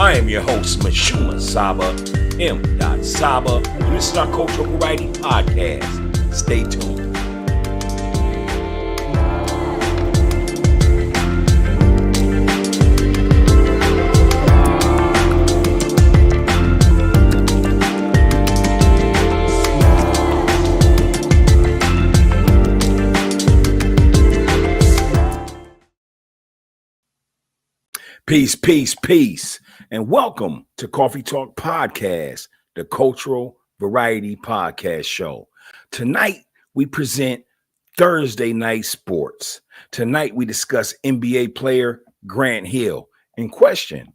I am your host, Mashuma Saba, M. Saba, and this is our Cultural Variety Podcast. Stay tuned. Peace, peace, peace, and welcome to Coffee Talk Podcast, the Cultural Variety Podcast Show. Tonight, we present Thursday Night Sports. Tonight, we discuss NBA player Grant Hill. In question,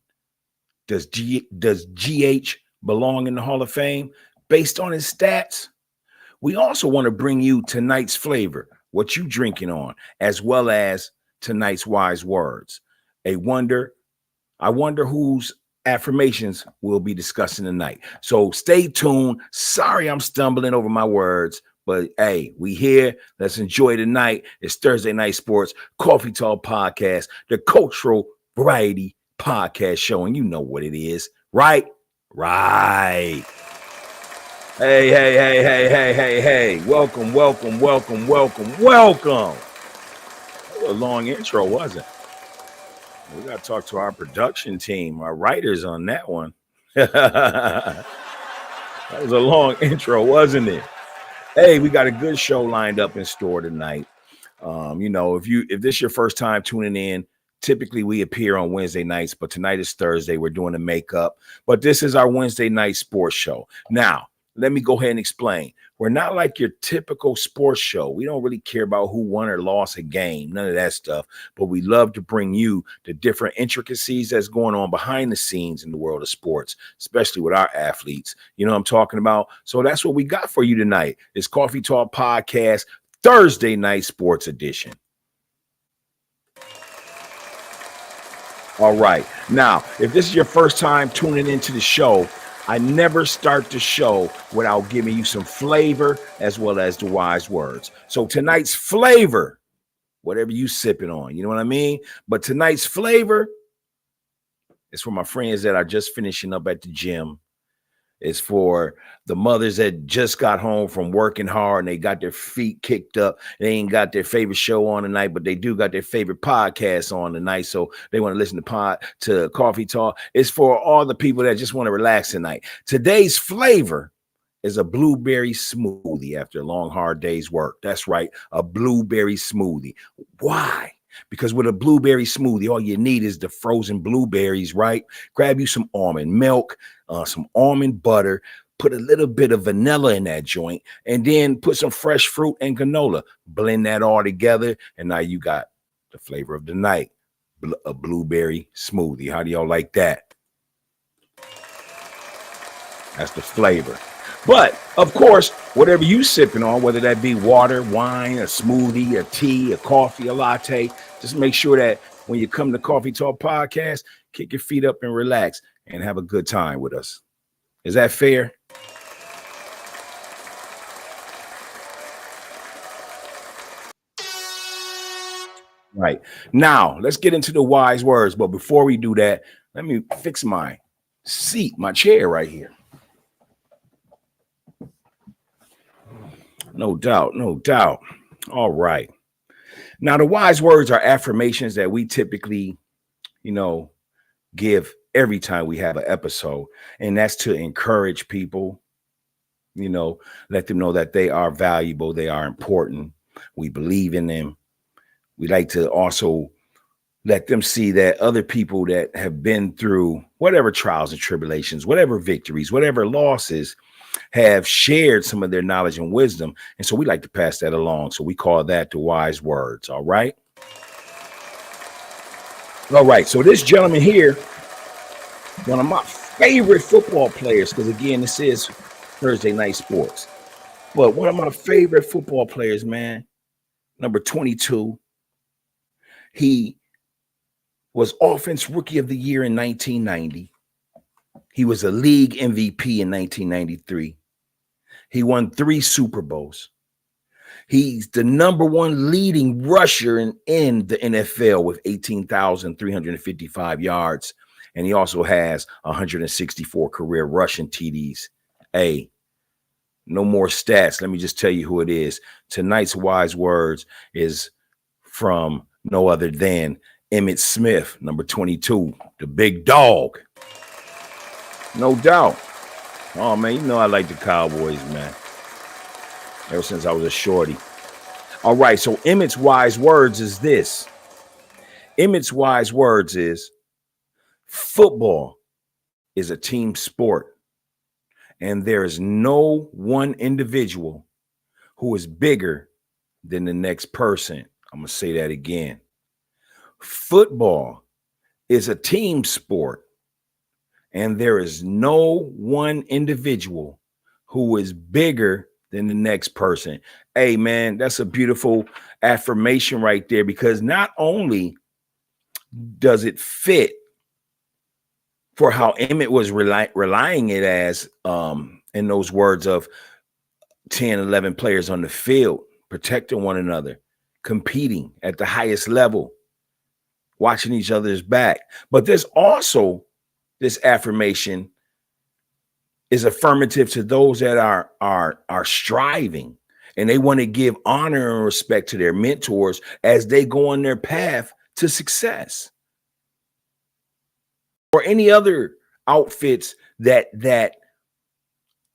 does GH belong in the Hall of Fame based on his stats? We also want to bring you tonight's flavor, what you drinking on, as well as tonight's wise words. I wonder whose affirmations we'll be discussing tonight. So stay tuned. Sorry, I'm stumbling over my words, but hey, we here. Let's enjoy tonight. It's Thursday Night Sports, Coffee Talk Podcast, the Cultural Variety Podcast Show, and you know what it is, right? Right. Hey. Welcome. That was a long intro, wasn't it? We got to talk to our production team, our writers on that one. That was a long intro, wasn't it? Hey, we got a good show lined up in store tonight. If this is your first time tuning in, typically we appear on Wednesday nights, but tonight is Thursday. We're doing the makeup, but this is our Wednesday night sports show. Now, let me go ahead and explain. We're not like your typical sports show. We don't really care about who won or lost a game, none of that stuff. But we love to bring you the different intricacies that's going on behind the scenes in the world of sports, especially with our athletes. You know what I'm talking about? So that's what we got for you tonight. It's Coffee Talk Podcast, Thursday Night Sports Edition. All right. Now, if this is your first time tuning into the show, I never start the show without giving you some flavor as well as the wise words. So tonight's flavor, whatever you sipping on, you know what I mean? But tonight's flavor is for my friends that are just finishing up at the gym. It's for the mothers that just got home from working hard and they got their feet kicked up. They ain't got their favorite show on tonight, but they do got their favorite podcast on tonight. So they want to listen to Coffee Talk. It's for all the people that just want to relax tonight. Today's flavor is a blueberry smoothie after a long, hard day's work. That's right, a blueberry smoothie. Why? Because with a blueberry smoothie, all you need is the frozen blueberries, right? Grab you some almond milk, some almond butter, put a little bit of vanilla in that joint, and then put some fresh fruit and granola. Blend that all together, and now you got the flavor of the night, a blueberry smoothie. How do y'all like that? That's the flavor. But, of course, whatever you sipping on, whether that be water, wine, a smoothie, a tea, a coffee, a latte, just make sure that when you come to Coffee Talk Podcast, kick your feet up and relax and have a good time with us. Is that fair? Right. Now, let's get into the wise words. But before we do that, let me fix my seat, my chair right here. No doubt. All right. Now, the wise words are affirmations that we typically, give every time we have an episode. And that's to encourage people, let them know that they are valuable. They are important. We believe in them. We like to also let them see that other people that have been through whatever trials and tribulations, whatever victories, whatever losses, have shared some of their knowledge and wisdom. And so we like to pass that along. So we call that the wise words. All right. So this gentleman here, one of my favorite football players, because again, this is Thursday Night Sports, but one of my favorite football players, man, number 22. He was Offense Rookie of the Year in 1990. He was a league MVP in 1993. He won 3 Super Bowls. He's the number 1 leading rusher in the NFL with 18,355 yards. And he also has 164 career rushing TDs. Hey, no more stats. Let me just tell you who it is. Tonight's wise words is from no other than Emmitt Smith, number 22, the big dog. No doubt. Oh, man, you know I like the Cowboys, man. Ever since I was a shorty. All right, so Emmitt's wise words is this. Emmitt's wise words is football is a team sport, and there is no one individual who is bigger than the next person. I'm going to say that again. Football is a team sport, and there is no one individual who is bigger than the next person. Hey, man, that's a beautiful affirmation right there, because not only does it fit for how Emmitt was relying it as, in those words of 10, 11 players on the field, protecting one another, competing at the highest level, watching each other's back. But there's also this affirmation is affirmative to those that are striving, and they want to give honor and respect to their mentors as they go on their path to success. Or any other outfits that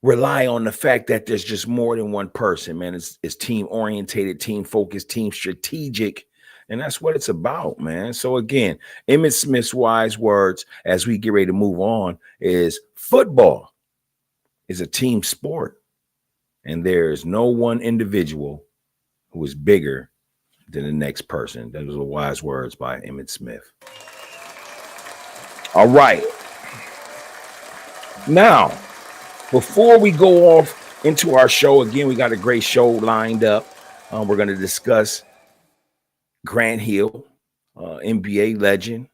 rely on the fact that there's just more than one person, man. It's team orientated, team focused, team strategic. And that's what it's about, man. So again, Emmitt Smith's wise words as we get ready to move on is football is a team sport, and there is no one individual who is bigger than the next person. Those are wise words by Emmitt Smith. All right. Now, before we go off into our show, again, we got a great show lined up. We're going to discuss Grant Hill, NBA legend.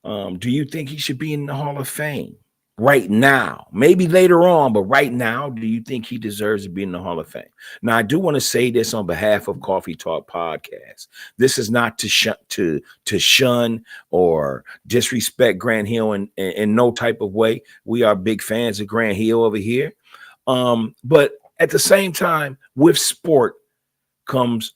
Do you think he should be in the Hall of Fame right now? Maybe later on, but right now, do you think he deserves to be in the Hall of Fame? Now, I do want to say this on behalf of Coffee Talk Podcast. This is not to shun or disrespect Grant Hill in no type of way. We are big fans of Grant Hill over here. But at the same time, with sport comes,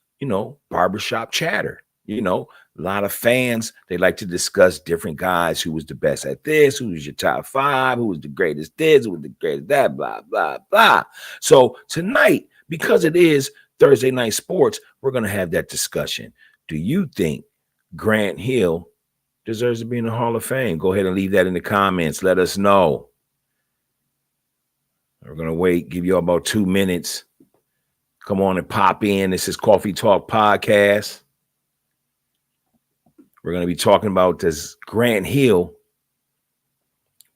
barbershop chatter. A lot of fans, they like to discuss different guys, who was the best at this, who was your top five, who was the greatest this, who was the greatest that, blah, blah, blah. So tonight, because it is Thursday Night Sports, we're going to have that discussion. Do you think Grant Hill deserves to be in the Hall of Fame? Go ahead and leave that in the comments. Let us know. We're going to wait, give you about 2 minutes. Come on and pop in. This is Coffee Talk Podcast. We're going to be talking about, does Grant Hill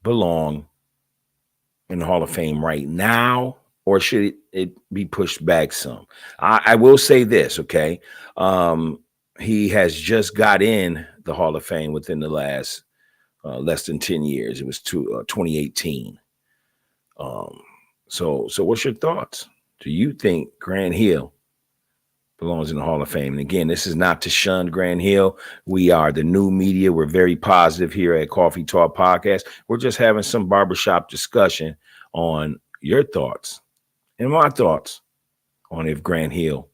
belong in the Hall of Fame right now, or should it be pushed back some? I will say this, okay? He has just got in the Hall of Fame within the last less than 10 years. It was 2018. So what's your thoughts? Do you think Grant Hill belongs in the Hall of Fame? And again, this is not to shun Grant Hill. We are the new media. We're very positive here at Coffee Talk Podcast. We're just having some barbershop discussion on your thoughts and my thoughts on if Grant Hill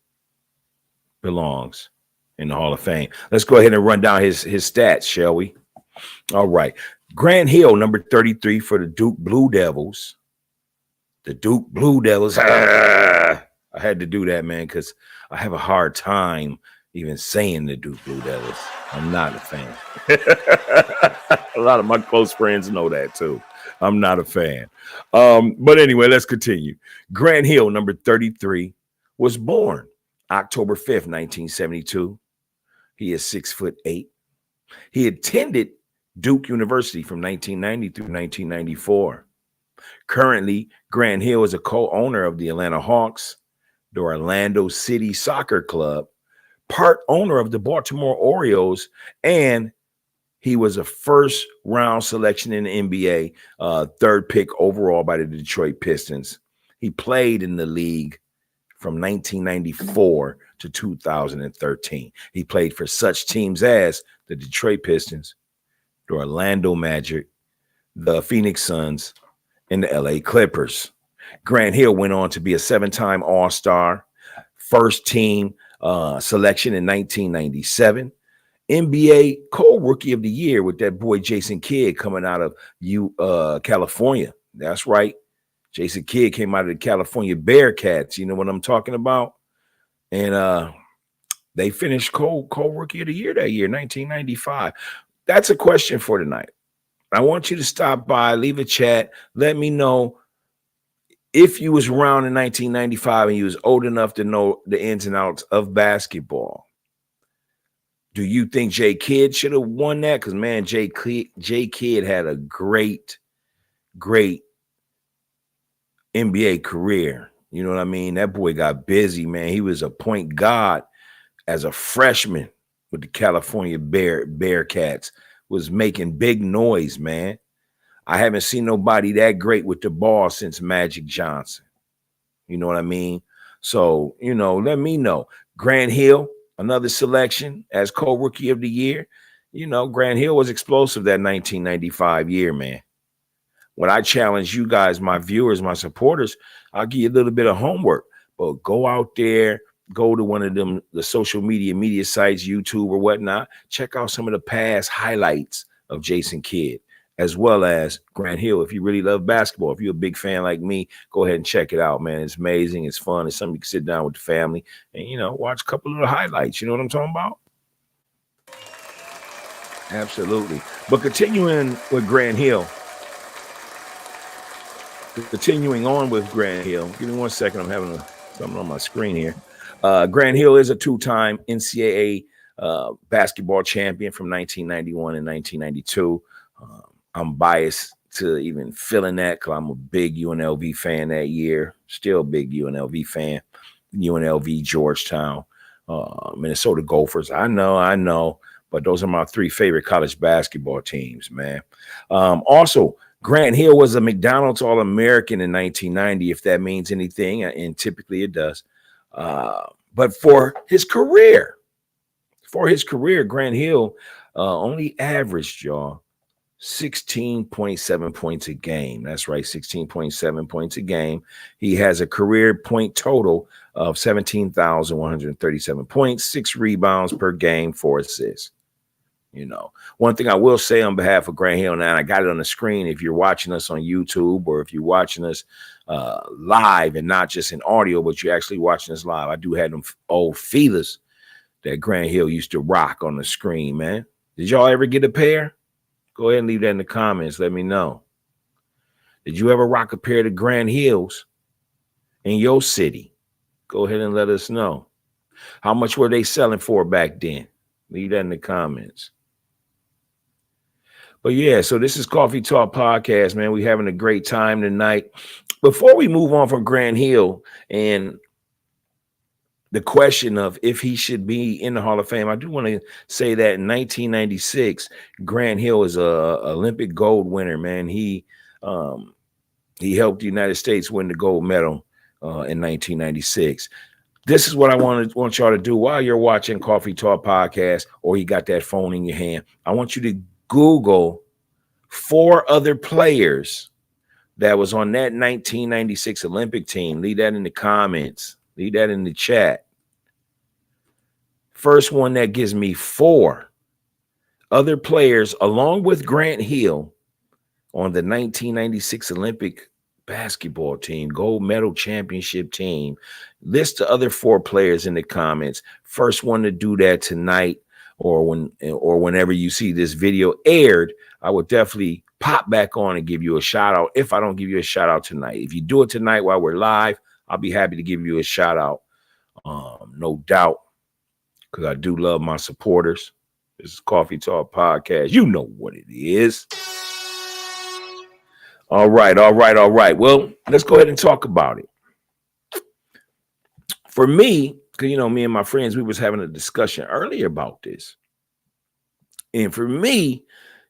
belongs in the Hall of Fame. Let's go ahead and run down his stats, shall we? All right. Grant Hill, number 33 for the Duke Blue Devils. The Duke Blue Devils. I had to do that, man, because I have a hard time even saying the Duke Blue Devils. I'm not a fan. A lot of my close friends know that, too. I'm not a fan. But anyway, let's continue. Grant Hill, number 33, was born October 5th, 1972. He is 6'8". He attended Duke University from 1990 through 1994. Currently, Grant Hill is a co-owner of the Atlanta Hawks, the Orlando City Soccer Club, part owner of the Baltimore Orioles, and he was a first-round selection in the NBA, third pick overall by the Detroit Pistons. He played in the league from 1994 to 2013. He played for such teams as the Detroit Pistons, the Orlando Magic, the Phoenix Suns, and the LA Clippers. Grant Hill went on to be a 7-time All-Star, first team selection in 1997. NBA co-rookie of the year with that boy Jason Kidd coming out of California. That's right. Jason Kidd came out of the California Bearcats. You know what I'm talking about? And they finished co-rookie of the year that year, 1995. That's a question for tonight. I want you to stop by, leave a chat. Let me know if you was around in 1995 and you was old enough to know the ins and outs of basketball. Do you think Jay Kidd should have won that? Because, man, Jay Kidd had a great NBA career. You know what I mean? That boy got busy, man. He was a point guard as a freshman with the California Bearcats, was making big noise, man. I haven't seen nobody that great with the ball since Magic Johnson. You know what I mean? So, you know, let me know. Grant Hill, another selection as co-rookie of the year. You know, Grant Hill was explosive that 1995 year, man. When I challenge you guys, my viewers, my supporters, I'll give you a little bit of homework. But go out there, go to one of them, the social media sites, YouTube or whatnot. Check out some of the past highlights of Jason Kidd, as well as Grant Hill. If you really love basketball, if you're a big fan like me, go ahead and check it out, man. It's amazing. It's fun. It's something you can sit down with the family and, you know, watch a couple of the highlights. You know what I'm talking about? Absolutely. But continuing on with Grant Hill, give me 1 second. I'm having something on my screen here. Grant Hill is a 2-time NCAA basketball champion from 1991 and 1992. I'm biased to even feeling that because I'm a big UNLV fan that year. Still a big UNLV fan. UNLV, Georgetown, Minnesota Gophers. I know. But those are my 3 favorite college basketball teams, man. Also, Grant Hill was a McDonald's All-American in 1990, if that means anything, and typically it does. But for his career, Grant Hill only averaged, y'all, 16.7 points a game. That's right, 16.7 points a game. He has a career point total of 17,137 points, 6 rebounds per game, 4 assists. You know, one thing I will say on behalf of Grant Hill, now I got it on the screen. If you're watching us on YouTube or if you're watching us live and not just in audio, but you're actually watching us live, I do have them old feelers that Grant Hill used to rock on the screen, man. Did y'all ever get a pair? Go ahead and leave that in the comments. Let me know. Did you ever rock a pair of Grant Hills in your city? Go ahead and let us know. How much were they selling for back then? Leave that in the comments. But yeah, so this is Coffee Talk Podcast, man. We're having a great time tonight. Before we move on from Grant Hill and the question of if he should be in the Hall of Fame, I do want to say that in 1996, Grant Hill is a Olympic gold winner, man. He helped the United States win the gold medal in 1996. This is what I want y'all to do while you're watching Coffee Talk Podcast or you got that phone in your hand. I want you to Google 4 other players that was on that 1996 Olympic team. Leave that in the comments. Leave that in the chat. First one that gives me 4 other players along with Grant Hill on the 1996 Olympic basketball team, gold medal championship team. List the other 4 players in the comments. First one to do that tonight or whenever you see this video aired, I would definitely pop back on and give you a shout out. If I don't give you a shout out tonight, if you do it tonight while we're live, I'll be happy to give you a shout out. No doubt, because I do love my supporters. This is Coffee Talk Podcast. You know what it is. All right. Well, let's go ahead and talk about it. For me, because, you know, me and my friends, we was having a discussion earlier about this. And for me,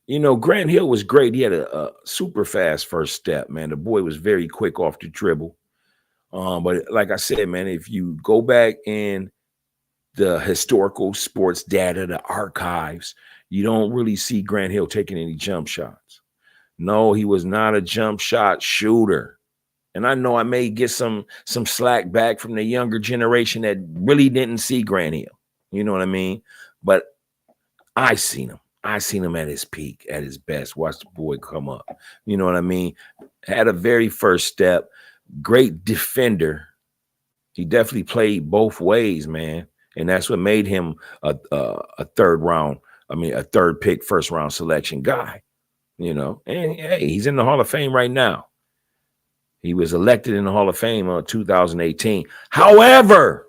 you know, Grant Hill was great. He had a super fast first step, man. The boy was very quick off the dribble. But like I said, man, if you go back and the historical sports data, the archives, you don't really see Grant Hill taking any jump shots. No, he was not a jump shot shooter. And I know I may get some slack back from the younger generation that really didn't see Grant Hill. You know what I mean? But I seen him. I seen him at his peak, at his best. Watch the boy come up. You know what I mean? Had a very first step. Great defender. He definitely played both ways, man. And that's what made him a third pick, first round selection guy. You know, and hey, he's in the Hall of Fame right now. He was elected in the Hall of Fame in 2018. However,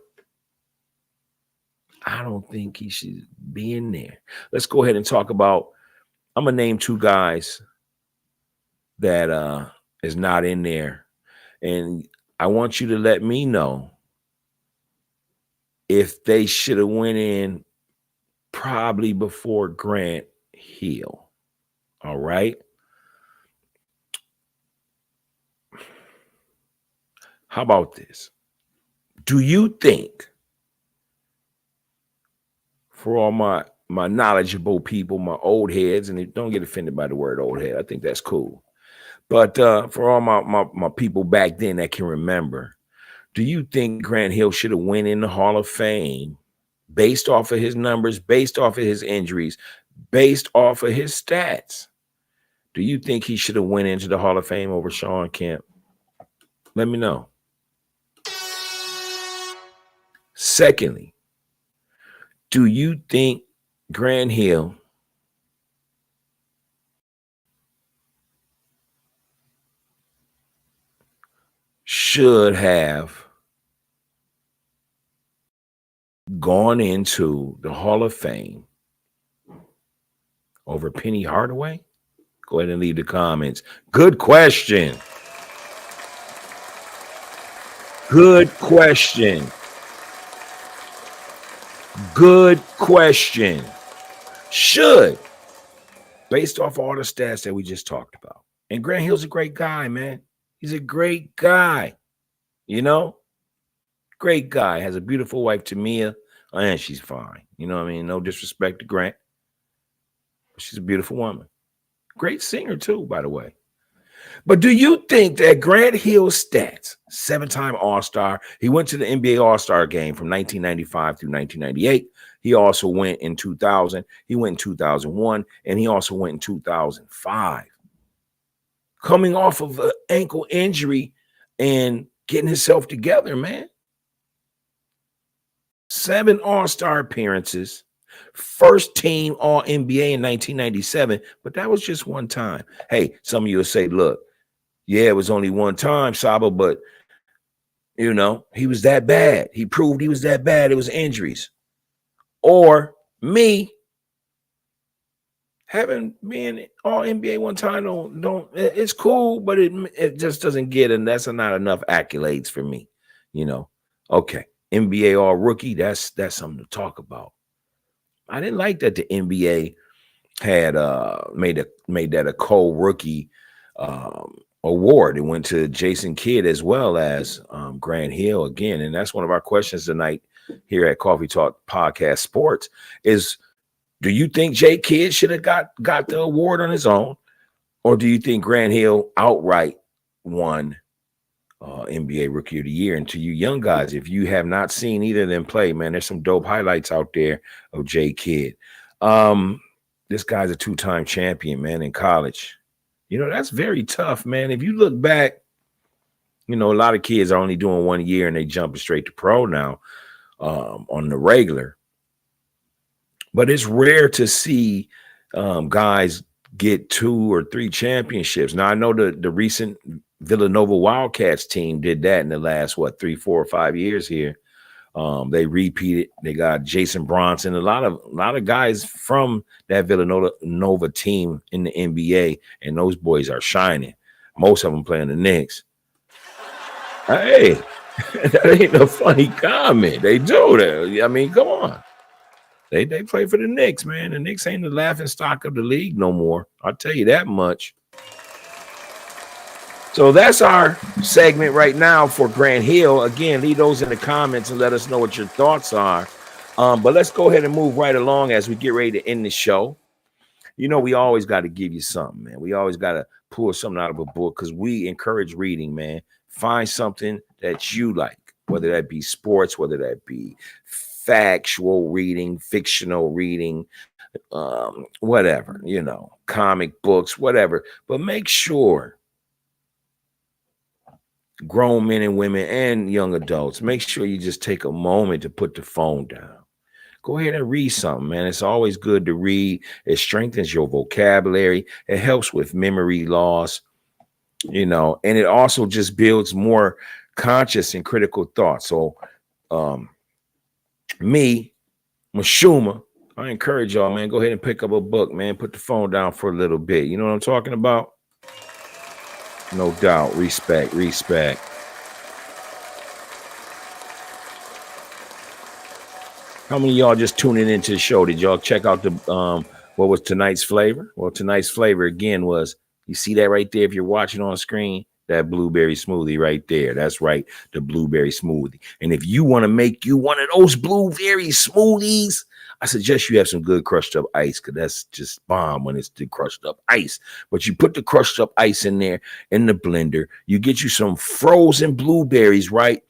I don't think he should be in there. Let's go ahead and talk about, I'm going to name two guys that is not in there. And I want you to let me know if they should have went in probably before Grant Hill. All right. How about this? Do you think, for all my knowledgeable people, my old heads, and don't get offended by the word old head, I think that's cool. But for all my people back then that can remember, do you think Grant Hill should have went in the Hall of Fame based off of his numbers, based off of his injuries, based off of his stats? Do you think he should have went into the Hall of Fame over Shawn Kemp? Let me know. Secondly, do you think Grant Hill should have gone into the Hall of Fame over Penny Hardaway? Go ahead and leave the comments. Good question. Good question. Good question. Should, based off all the stats that we just talked about. And Grant Hill's a great guy, man. He's a great guy. You know? Great guy. Has a beautiful wife, Tamia. And she's fine. You know what I mean? No disrespect to Grant. But she's a beautiful woman. Great singer, too, by the way. But do you think that Grant Hill's stats, 7-time All-Star, he went to the NBA All-Star game from 1995 through 1998. He also went in 2000. He went in 2001. And he also went in 2005. Coming off of an ankle injury and getting himself together, man. 7 All-Star appearances. First team All-NBA in 1997, but that was just one time. Hey, some of you will say, look, yeah, it was only one time, Saba, but, you know, he was that bad. He proved he was that bad. It was injuries. Or me, having been All-NBA one time, it's cool, but it just doesn't get, and that's not enough accolades for me, you know. Okay, NBA All-Rookie, that's something to talk about. I didn't like that the NBA had made that a co-rookie award. It went to Jason Kidd as well as Grant Hill again. And that's one of our questions tonight here at Coffee Talk Podcast Sports is, do you think Jay Kidd should have got the award on his own? Or do you think Grant Hill outright won NBA Rookie of the Year? And to you young guys, if you have not seen either of them play, man, there's some dope highlights out there of Jay Kidd. This guy's a 2-time champion, man, in college. You know, that's very tough, man. If you look back, you know, a lot of kids are only doing 1 year and they jumping straight to pro now on the regular. But it's rare to see guys get 2 or 3 championships. Now, I know the recent Villanova Wildcats team did that in the last, 3, 4, or 5 years here. They repeated. They got Jason Bronson, a lot of guys from that Villanova team in the NBA, and those boys are shining. Most of them playing the Knicks. Hey, that ain't no funny comment. They do that. I mean, come on. They play for the Knicks, man. The Knicks ain't the laughing stock of the league no more. I'll tell you that much. So that's our segment right now for Grant Hill. Again, leave those in the comments and let us know what your thoughts are. But let's go ahead and move right along as we get ready to end the show. You know, we always got to give you something, man. We always got to pull something out of a book because we encourage reading, man. Find something that you like, whether that be sports, whether that be factual reading, fictional reading, whatever, you know, comic books, whatever. But make sure grown men and women and young adults, make sure you just take a moment to put the phone down. Go ahead and read something, man. It's always good to read. It strengthens your vocabulary. It helps with memory loss, you know, and it also just builds more conscious and critical thought. So, me, Mashuma, I encourage y'all, man, go ahead and pick up a book, man. Put the phone down for a little bit. You know what I'm talking about? No doubt. Respect, respect. How many of y'all just tuning into the show? Did y'all check out the what was tonight's flavor? Well, tonight's flavor again was, you see that right there if you're watching on screen, that blueberry smoothie right there. That's right, the blueberry smoothie. And if you want to make you one of those blueberry smoothies, I suggest you have some good crushed up ice, because that's just bomb when it's the crushed up ice. But you put the crushed up ice in there in the blender. You get you some frozen blueberries, right?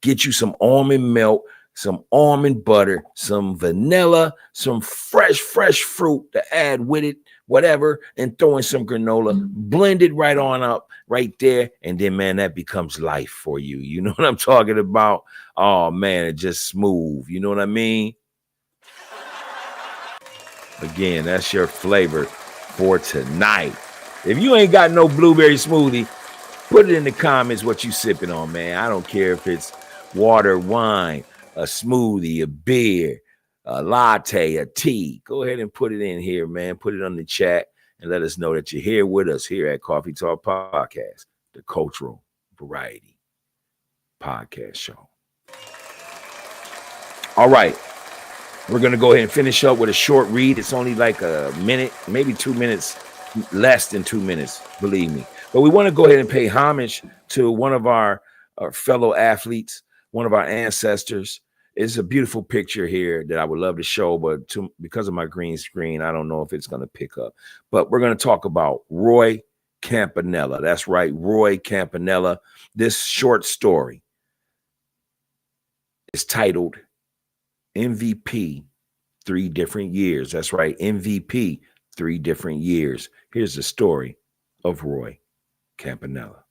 Get you some almond milk, some almond butter, some vanilla, some fresh fruit to add with it, whatever, and throw in some granola, blend it right on up right there. And then, man, that becomes life for you. You know what I'm talking about? Oh, man, it's just smooth. You know what I mean? Again, that's your flavor for tonight. If you ain't got no blueberry smoothie, put it in the comments what you sipping on, man. I don't care if it's water, wine, a smoothie, a beer, a latte, a tea. Go ahead and put it in here, man. Put it on the chat and let us know that you're here with us here at Coffee Talk Podcast, the cultural variety podcast show. All right. We're going to go ahead and finish up with a short read. It's only like a minute, maybe 2 minutes, less than 2 minutes, believe me. But we want to go ahead and pay homage to one of our fellow athletes, one of our ancestors. It's a beautiful picture here that I would love to show, but because of my green screen, I don't know if it's going to pick up. But we're going to talk about Roy Campanella. That's right, Roy Campanella. This short story is titled MVP 3 different years. That's right, MVP 3 different years. Here's the story of Roy Campanella.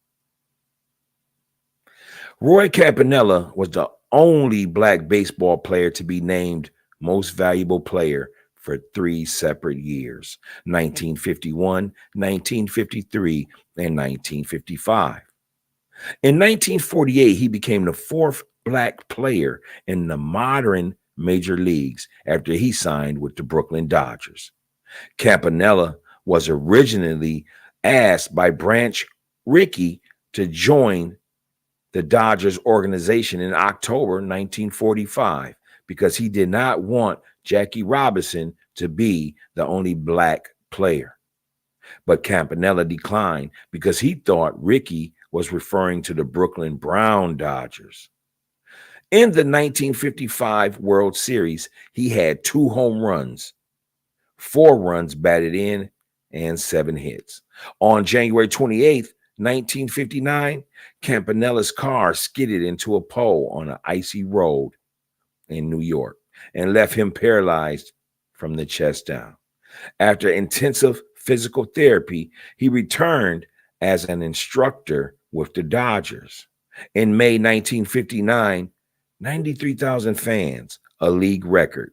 Roy Campanella was the only Black baseball player to be named Most Valuable Player for 3 separate years, 1951, 1953, and 1955. In 1948, he became the 4th Black player in the modern major leagues after he signed with the Brooklyn Dodgers. Campanella was originally asked by Branch Rickey to join the Dodgers organization in October 1945 because he did not want Jackie Robinson to be the only Black player. But Campanella declined because he thought Rickey was referring to the Brooklyn Brown Dodgers. In the 1955 World Series, he had 2 home runs, 4 runs batted in, and 7 hits. On January 28th, 1959, Campanella's car skidded into a pole on an icy road in New York and left him paralyzed from the chest down. After intensive physical therapy, he returned as an instructor with the Dodgers. In May 1959, 93,000 fans, a league record,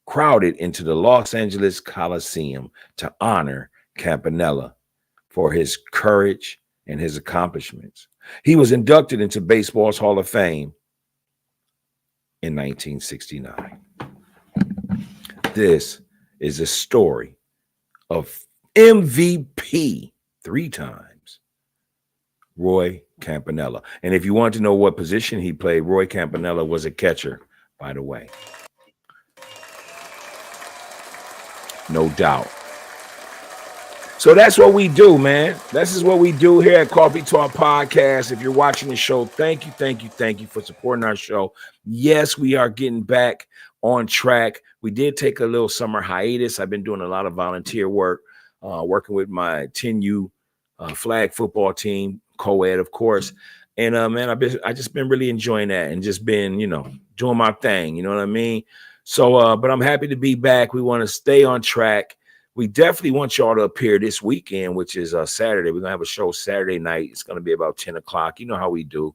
crowded into the Los Angeles Coliseum to honor Campanella for his courage and his accomplishments. He was inducted into baseball's Hall of Fame in 1969. This is a story of MVP 3 times, Roy Campanella. And if you want to know what position he played, Roy Campanella was a catcher, by the way. No doubt. So that's what we do, man. This is what we do here at Coffee Talk Podcast. If you're watching the show, thank you for supporting our show. Yes, we are getting back on track. We did take a little summer hiatus. I've been doing a lot of volunteer work, working with my 10U flag football team, co-ed, of course. And man, I just been really enjoying that and just been, doing my thing. You know what I mean? So, but I'm happy to be back. We want to stay on track. We definitely want y'all to appear this weekend, which is Saturday. We're gonna have a show Saturday night. It's gonna be about 10 o'clock. You know how we do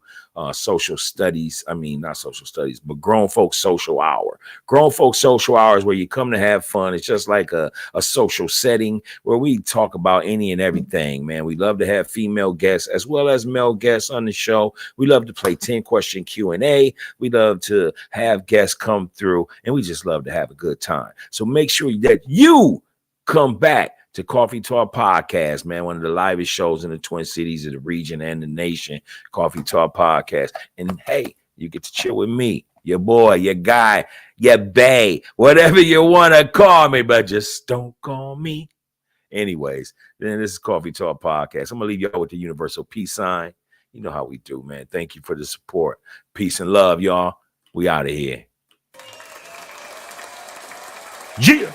social studies. I mean, not social studies, but grown folks social hour. Grown folks social hour is where you come to have fun. It's just like a social setting where we talk about any and everything, man. We love to have female guests as well as male guests on the show. We love to play 10-question Q&A. We love to have guests come through, and we just love to have a good time. So make sure that you come back to Coffee Talk Podcast, man. One of the livest shows in the Twin Cities, of the region, and the nation. Coffee Talk Podcast. And hey, you get to chill with me, your boy, your guy, your bae, whatever you want to call me, but just don't call me. Anyways, then this is Coffee Talk Podcast. I'm going to leave y'all with the universal peace sign. You know how we do, man. Thank you for the support. Peace and love, y'all. We out of here. Yeah.